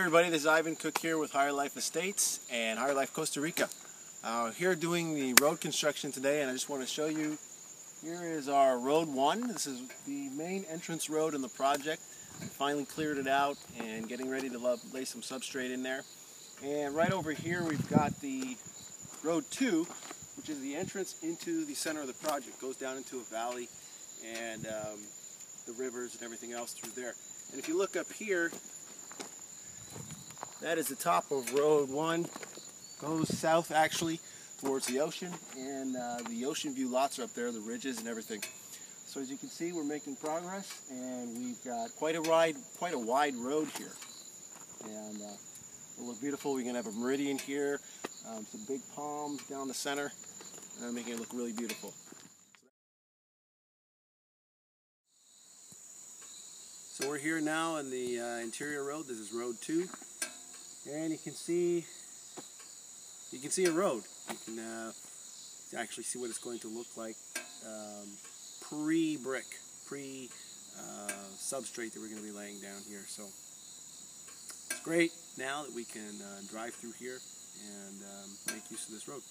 everybody, this is Cooke here with Higher Life Estates and Higher Life Costa Rica. Here doing the road construction today, and I just want to show you, here is our Road 1. This is the main entrance road in the project. I finally cleared it out and getting ready to lay some substrate in there. And right over here we've got the Road 2, which is the entrance into the center of the project. It goes down into a valley and the rivers and everything else through there. And if you look up here, that is the top of Road 1. Goes south actually towards the ocean, and the ocean view lots are up there, the ridges and everything. So as you can see, we're making progress, and we've got quite a wide road here. And it'll look beautiful. We're going to have a meridian here, some big palms down the center, making it look really beautiful. So we're here now in the interior road. This is Road 2. And you can see a road. You can actually see what it's going to look like pre-brick, substrate that we're going to be laying down here. So it's great now that we can drive through here and make use of this road.